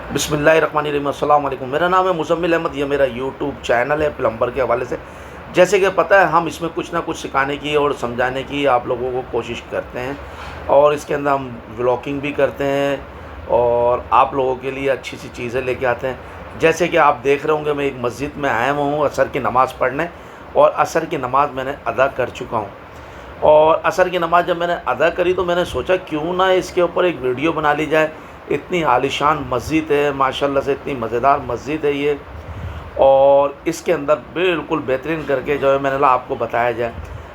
बिस्मिल्लाहिर्रहमानिर्रहीम, अस्सलाम वालेकुम। मेरा नाम है मुज़म्मिल अहमद। ये मेरा यूट्यूब चैनल है प्लम्बर के हवाले से। जैसे कि पता है, हम इसमें कुछ ना कुछ सिखाने की और समझाने की आप लोगों को कोशिश करते हैं, और इसके अंदर हम व्लॉगिंग भी करते हैं और आप लोगों के लिए अच्छी सी चीज़ें लेके आते हैं। जैसे कि आप देख रहे होंगे, मैं एक मस्जिद में आया हुआ हूँ असर की नमाज़ पढ़ने, और असर की नमाज़ मैंने अदा कर चुका हूँ। और असर की नमाज़ जब मैंने अदा करी तो मैंने सोचा क्यों ना इसके ऊपर एक वीडियो बना ली जाए। इतनी आलीशान मस्जिद है, माशाल्लाह से इतनी मज़ेदार मस्जिद है ये, और इसके अंदर बिल्कुल बेहतरीन करके जो है मैंने कहा आपको बताया जाए।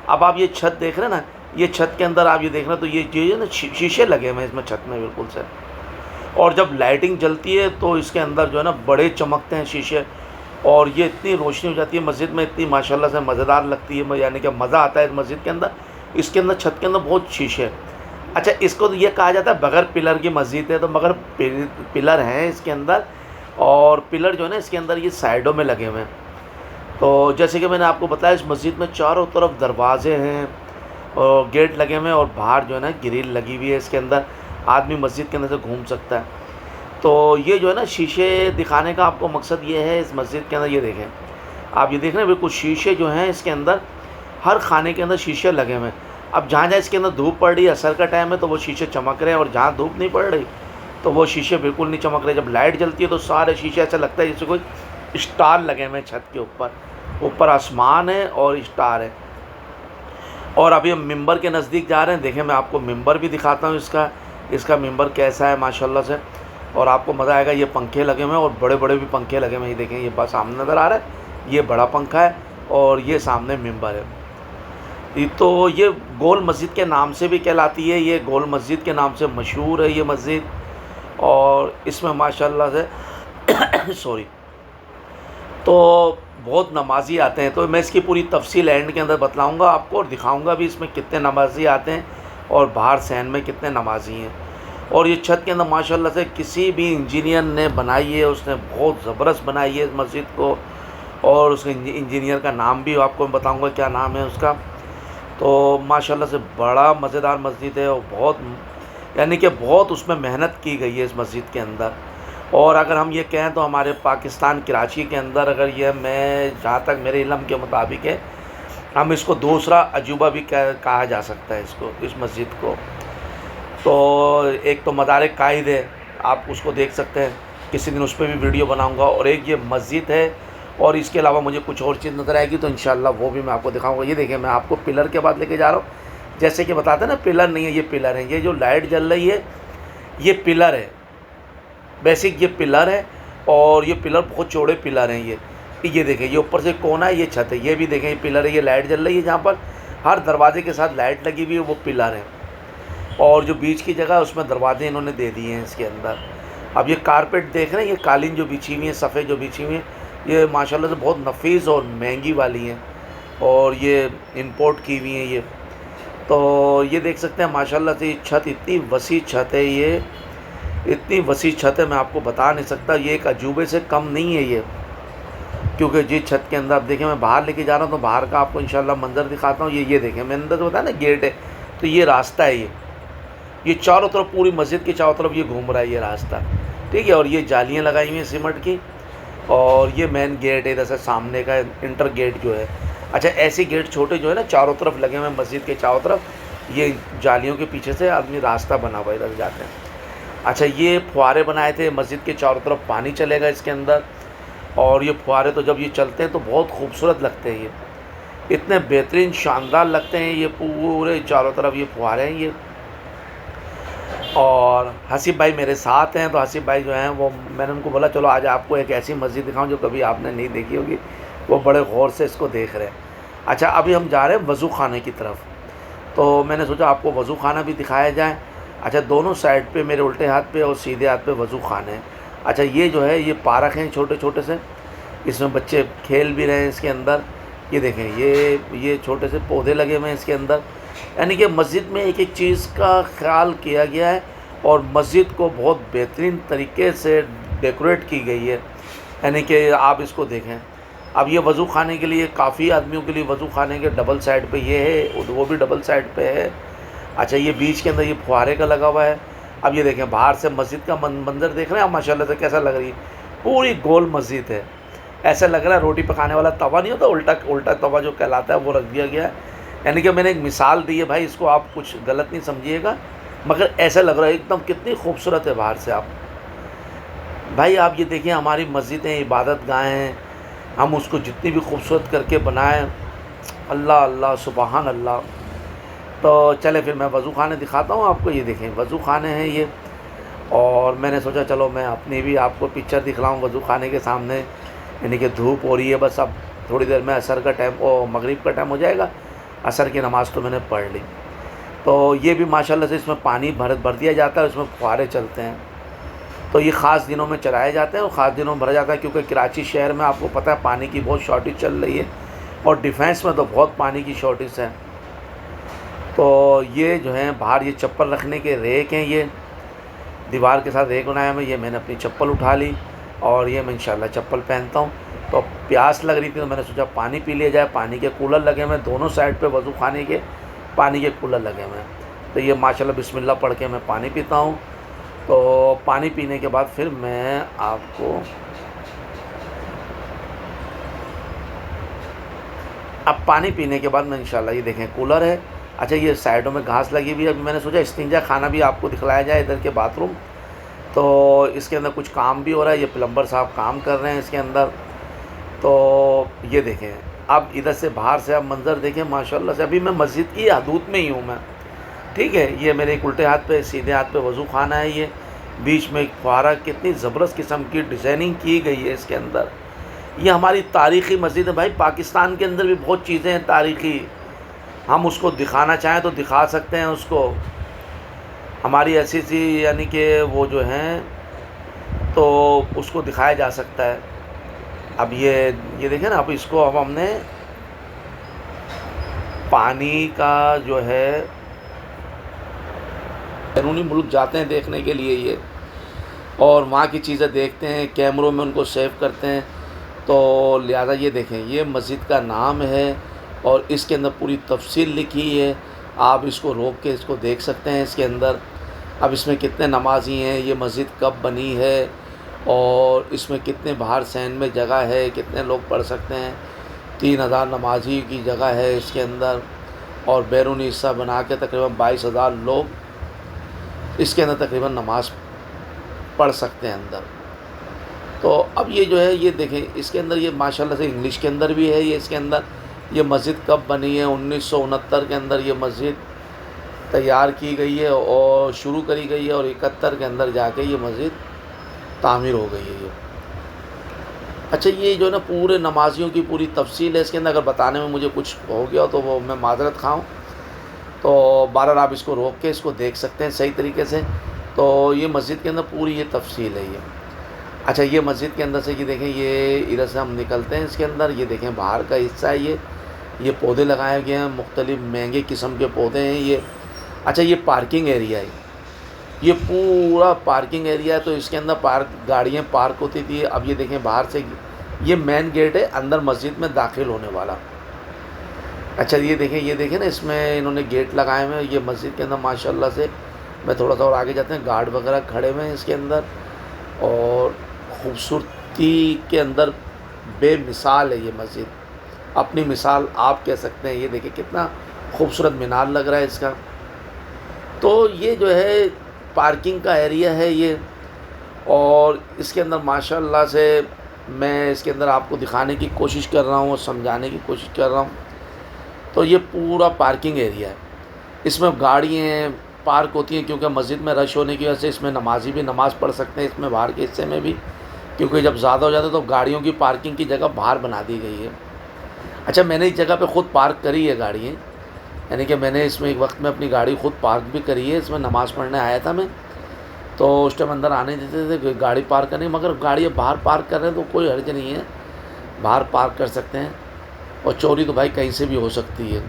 अब आप ये छत देख रहे हैं ना, ये छत के अंदर आप ये देख रहे हैं तो ये ना शीशे लगे हुए हैं इसमें छत में बिल्कुल से, और जब लाइटिंग जलती है तो इसके अंदर जो है ना बड़े चमकते हैं शीशे, और ये इतनी रोशनी हो जाती है मस्जिद में, इतनी माशाल्लाह से मज़ेदार लगती है, यानी कि मज़ा आता है इस मस्जिद के अंदर। इसके अंदर छत के अंदर बहुत शीशे हैं। अच्छा, इसको तो ये कहा जाता है बगैर पिलर की मस्जिद है, तो मगर पिलर हैं इसके अंदर, और पिलर जो है ना इसके अंदर ये साइडों में लगे हुए हैं। तो जैसे कि मैंने आपको बताया, इस मस्जिद में चारों तरफ दरवाजे हैं और गेट लगे हुए हैं, और बाहर जो है ना ग्रिल लगी हुई है। इसके अंदर आदमी मस्जिद के अंदर से घूम सकता है। तो ये जो है ना शीशे दिखाने का आपको मकसद ये है इस मस्जिद के अंदर। ये देखें, आप ये देख रहे हैं बिल्कुल शीशे जो हैं इसके अंदर, हर खाने के अंदर शीशे लगे हुए हैं। अब जहाँ जहाँ इसके अंदर धूप पड़ रही है, असर का टाइम है, तो वो शीशे चमक रहे हैं, और जहाँ धूप नहीं पड़ रही तो वो शीशे बिल्कुल नहीं चमक रहे। जब लाइट जलती है तो सारे शीशे ऐसा लगता है जैसे कोई स्टार लगे हुए हैं छत के ऊपर। ऊपर आसमान है और स्टार है। और अभी हम मिंबर के नज़दीक जा रहे हैं। देखें, मैं आपको मिंबर भी दिखाता हूँ इसका मिंबर कैसा है माशाल्लाह से, और आपको मज़ा आएगा। ये पंखे लगे हुए हैं, और बड़े बड़े भी पंखे लगे हुए हैं। ये देखें, ये बस सामने नज़र आ रहा है, ये बड़ा पंखा है, और ये सामने मिंबर है। तो ये गोल मस्जिद के नाम से भी कहलाती है, ये गोल मस्जिद के नाम से मशहूर है ये मस्जिद। और इसमें माशाल्लाह से सॉरी, तो बहुत नमाज़ी आते हैं। तो मैं इसकी पूरी तफसील एंड के अंदर बतलाऊँगा आपको, और दिखाऊँगा भी इसमें कितने नमाज़ी आते हैं और बाहर सहन में कितने नमाज़ी हैं। और ये छत के अंदर माशाल्लाह से किसी भी इंजीनियर ने बनाई है, उसने बहुत ज़बरदस्त बनाई है इस मस्जिद को, और उसके इंजीनियर का नाम भी आपको मैं बताऊँगा क्या नाम है उसका। तो माशाल्लाह से बड़ा मज़ेदार मस्जिद है, और बहुत यानी कि बहुत उसमें मेहनत की गई है इस मस्जिद के अंदर। और अगर हम ये कहें तो हमारे पाकिस्तान कराची के अंदर, अगर ये मैं जहाँ तक मेरे इल्म के मुताबिक है, हम इसको दूसरा अजूबा भी कहा जा सकता है इसको, इस मस्जिद को। तो एक तो मदार कायद है, आप उसको देख सकते हैं, किसी दिन उस पर भी वीडियो बनाऊँगा। और एक ये मस्जिद है, और इसके अलावा मुझे कुछ और चीज़ नज़र आएगी तो इंशाल्लाह वो भी मैं आपको दिखाऊंगा। ये देखिए, मैं आपको पिलर के बाद लेके जा रहा हूँ। जैसे कि बताते हैं ना, पिलर नहीं है, ये पिलर है। ये जो लाइट जल रही है ये पिलर है, बेसिक ये पिलर है, और ये पिलर बहुत चौड़े पिलर हैं ये देखें, ये ऊपर से कोना है, ये छत है, ये भी देखें ये पिलर है। ये लाइट जल रही है, जहाँ पर हर दरवाजे के साथ लाइट लगी हुई है वो पिलर है, और जो बीच की जगह उसमें दरवाजे इन्होंने दे दिए हैं इसके अंदर। अब ये कारपेट देख रहे हैं, ये कालीन जो बिछी हुई है, सफ़ेद जो बिछी हुई है, ये माशाल्लाह से बहुत नफीस और महंगी वाली हैं, और ये इंपोर्ट की हुई हैं ये। तो ये देख सकते हैं माशाल्लाह से, ये छत इतनी वसी छत है, ये इतनी वसी छत है मैं आपको बता नहीं सकता। ये एक अजूबे से कम नहीं है ये, क्योंकि जिस छत के अंदर आप देखें, मैं बाहर लेके जा रहा हूँ तो बाहर का आपको इंशाल्लाह मंज़र दिखाता हूँ। ये देखें, मैंने अंदर से बताया ना गेट है, तो ये रास्ता है, ये चारों तरफ पूरी मस्जिद के चारों तरफ ये घूम रहा है ये रास्ता, ठीक है। और ये जालियाँ लगाई हुई हैं सीमेंट की, और ये मेन गेट है इधर से सामने का इंटर गेट जो है। अच्छा, ऐसे गेट छोटे जो है ना चारों तरफ लगे हुए हैं मस्जिद के चारों तरफ, ये जालियों के पीछे से आदमी रास्ता बना हुआ इधर जाते हैं। अच्छा, ये फुहारे बनाए थे मस्जिद के चारों तरफ, पानी चलेगा इसके अंदर, और ये फुहारे तो जब ये चलते हैं तो बहुत खूबसूरत लगते हैं, ये इतने बेहतरीन शानदार लगते हैं, ये पूरे चारों तरफ ये फुहारे हैं ये। और हसीब भाई मेरे साथ हैं, तो हसीब भाई जो हैं वो, मैंने उनको बोला चलो आज आपको एक ऐसी मस्जिद दिखाऊं जो कभी आपने नहीं देखी होगी। वो बड़े गौर से इसको देख रहे हैं। अच्छा, अभी हम जा रहे हैं वज़ू खाने की तरफ, तो मैंने सोचा आपको वज़ू खाना भी दिखाया जाए। अच्छा, दोनों साइड पे मेरे उल्टे हाथ पे और सीधे हाथ पे वज़ू खाने हैं। अच्छा, ये जो है ये पार्क हैं छोटे छोटे से, इसमें बच्चे खेल भी रहे हैं इसके अंदर। ये देखें, ये छोटे से पौधे लगे हुए हैं इसके अंदर, यानी कि मस्जिद में एक एक चीज़ का ख्याल किया गया है, और मस्जिद को बहुत बेहतरीन तरीके से डेकोरेट की गई है, यानी कि आप इसको देखें। अब ये वज़ू खाने के लिए काफ़ी आदमियों के लिए वज़ू खाने के डबल साइड पे ये है, वो भी डबल साइड पे है। अच्छा, ये बीच के अंदर ये फुहारे का लगा हुआ है, अब ये देखें बाहर से मस्जिद का मंजर देख रहे हैं आप माशाल्लाह से कैसा लग रही है। पूरी गोल मस्जिद है, ऐसा लग रहा है रोटी पकाने वाला तवा नहीं होता, उल्टा उल्टा तवा जो कहलाता है वो रख दिया गया है। यानी कि मैंने एक मिसाल दी है भाई, इसको आप कुछ गलत नहीं समझिएगा, मगर ऐसा लग रहा है एकदम कितनी खूबसूरत है बाहर से। आप भाई आप ये देखिए हमारी मस्जिदें इबादत गाहें हैं, हम उसको जितनी भी खूबसूरत करके बनाएं, अल्लाह अल्लाह सुबहान अल्लाह। तो चले फिर मैं वज़ू खाने दिखाता हूँ आपको। ये देखें वज़ू खाने हैं ये, और मैंने सोचा चलो मैं अपनी भी आपको पिक्चर दिखलाऊँ वज़ू खाने के सामने। यानी कि धूप हो रही है, बस अब थोड़ी देर में असर का टाइम मगरिब का टाइम हो जाएगा। असर की नमाज़ तो मैंने पढ़ ली। तो ये भी माशाल्लाह से इसमें पानी भर दिया जाता है, इसमें फुहारे चलते हैं। तो ये ख़ास दिनों में चलाए जाते हैं और ख़ास दिनों में भरा जाता है, क्योंकि कराची शहर में आपको पता है पानी की बहुत शॉर्टेज चल रही है, और डिफेंस में तो बहुत पानी की शॉर्टेज है। तो ये जो है बाहर ये चप्पल रखने के रेक हैं, ये दीवार के साथ रेक बनाया मैं। ये मैंने अपनी चप्पल उठा ली और ये मैं इंशाल्लाह चप्पल पहनता हूँ। तो प्यास लग रही थी तो मैंने सोचा पानी पी लिया जाए। पानी के कूलर लगे हुए हैं दोनों साइड पे, वज़ू खाने के पानी के कूलर लगे हुए हैं। तो ये माशाल्लाह बिस्मिल्लाह पढ़ के मैं पानी पीता हूँ। तो पानी पीने के बाद फिर मैं आपको अब पानी पीने के बाद मैं इंशाल्लाह, ये देखें कूलर है। अच्छा ये साइडों में घास लगी हुई है। अभी मैंने सोचा इस्तिंजा खाना भी आपको दिखलाया जाए, इधर के बाथरूम। तो इसके अंदर कुछ काम भी हो रहा है, ये प्लम्बर साहब काम कर रहे हैं इसके अंदर। तो ये देखें अब इधर से बाहर से आप मंज़र देखें माशाल्लाह से। अभी मैं मस्जिद की हदूद में ही हूँ मैं, ठीक है। ये मेरे एक उल्टे हाथ पे सीधे हाथ पे वज़ू खाना है। ये बीच में एक फुहारा, कितनी ज़बरदस्त किस्म की डिज़ाइनिंग की गई है इसके अंदर। ये हमारी तारीख़ी मस्जिद है भाई। पाकिस्तान के अंदर भी बहुत चीज़ें हैं तारीख़ी, हम उसको दिखाना चाहें तो दिखा सकते हैं उसको। हमारी ऐसी सी यानी कि वो जो हैं तो उसको दिखाया जा सकता है। अब ये देखें ना, अब इसको अब हमने पानी का जो है बैरूनी मुल्क जाते हैं देखने के लिए ये, और वहाँ की चीज़ें देखते हैं, कैमरों में उनको सेव करते हैं। तो लिहाजा ये देखें ये मस्जिद का नाम है और इसके अंदर पूरी तफसील लिखी है। आप इसको रोक के इसको देख सकते हैं इसके अंदर। अब इसमें कितने नमाजी हैं, ये मस्जिद कब बनी है, और इसमें कितने बाहर सैन में जगह है, कितने लोग पढ़ सकते हैं। 3000 नमाजी की जगह है इसके अंदर, और बैरूनी हिस्सा बना के तकरीबन 22,000 लोग इसके अंदर तकरीबन नमाज़ पढ़ सकते हैं अंदर। तो अब ये जो है ये देखें इसके अंदर ये माशाल्लाह से इंग्लिश के अंदर भी है। ये इसके अंदर ये मस्जिद कब बनी है, 1969 के अंदर ये मस्जिद तैयार की गई है और शुरू करी गई है, और 71 के अंदर जाके ये मस्जिद तामीर हो गई है ये। अच्छा ये जो है ना पूरे नमाजियों की पूरी तफसील है इसके अंदर। अगर बताने में मुझे कुछ हो गया तो वो मैं माजरत खाऊँ। तो बार आप इसको रोक के इसको देख सकते हैं सही तरीके से। तो ये मस्जिद के अंदर पूरी ये तफसील है ये। अच्छा ये मस्जिद के अंदर से ये देखें, ये इधर से हम निकलते हैं इसके अंदर। ये देखें बाहर का हिस्सा है ये पौधे लगाए गए हैं, मुख्तलिफ महंगे किस्म के पौधे हैं ये। अच्छा ये पार्किंग एरिया है, ये पूरा पार्किंग एरिया है। तो इसके अंदर गाड़ियाँ पार्क होती थी। अब ये देखें बाहर से ये मेन गेट है अंदर मस्जिद में दाखिल होने वाला। अच्छा ये देखें ना, इसमें इन्होंने गेट लगाए हुए हैं। ये मस्जिद के अंदर माशाल्लाह से, मैं थोड़ा सा और आगे जाते हैं, गार्ड वगैरह खड़े हुए हैं इसके अंदर, और ख़ूबसूरती के अंदर बेमिसाल है ये मस्जिद। अपनी मिसाल आप कह सकते हैं। ये देखिए कितना खूबसूरत मीनार लग रहा है इसका। तो ये जो है पार्किंग का एरिया है ये, और इसके अंदर माशाल्लाह से मैं इसके अंदर आपको दिखाने की कोशिश कर रहा हूँ और समझाने की कोशिश कर रहा हूँ। तो ये पूरा पार्किंग एरिया है, इसमें गाड़ियाँ पार्क होती हैं, क्योंकि मस्जिद में रश होने की वजह से इसमें नमाजी भी नमाज़ पढ़ सकते हैं इसमें बाहर के हिस्से में भी, क्योंकि जब ज़्यादा हो जाता है तो गाड़ियों की पार्किंग की जगह बाहर बना दी गई है। अच्छा मैंने इस जगह पे ख़ुद पार्क करी है गाड़ियाँ, यानी कि मैंने इसमें एक वक्त में अपनी गाड़ी ख़ुद पार्क भी करी है। इसमें नमाज़ पढ़ने आया था मैं, तो उस टाइम अंदर आने देते थे गाड़ी पार्क करने, मगर गाड़ी बाहर पार्क कर रहे हैं तो कोई हर्ज नहीं है, बाहर पार्क कर सकते हैं। और चोरी तो भाई कहीं से भी हो सकती है,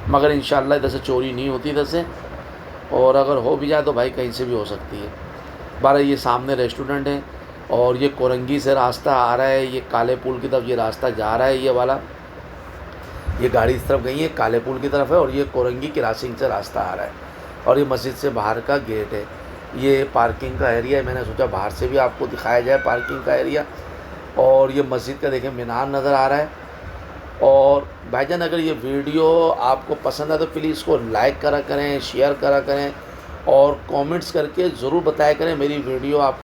मगर इंशाअल्लाह इधर से चोरी नहीं होती इधर से, और अगर हो भी जाए तो भाई कहीं से भी हो सकती है। बारह ये सामने रेस्टोरेंट है, और ये कोरंगी से रास्ता आ रहा है, ये काले पुल की तरफ ये रास्ता जा रहा है। ये वाला ये गाड़ी इस तरफ गई है, काले पुल की तरफ है, और ये कोरंगी क्रॉसिंग से रास्ता आ रहा है, और ये मस्जिद से बाहर का गेट है। ये पार्किंग का एरिया है, मैंने सोचा बाहर से भी आपको दिखाया जाए पार्किंग का एरिया। और ये मस्जिद का देखें मीनार नज़र आ रहा है। और भाईजान अगर ये वीडियो आपको पसंद आए तो प्लीज़ इसको लाइक करा करें, शेयर करा करें और कमेंट्स करके ज़रूर बताया करें मेरी वीडियो आप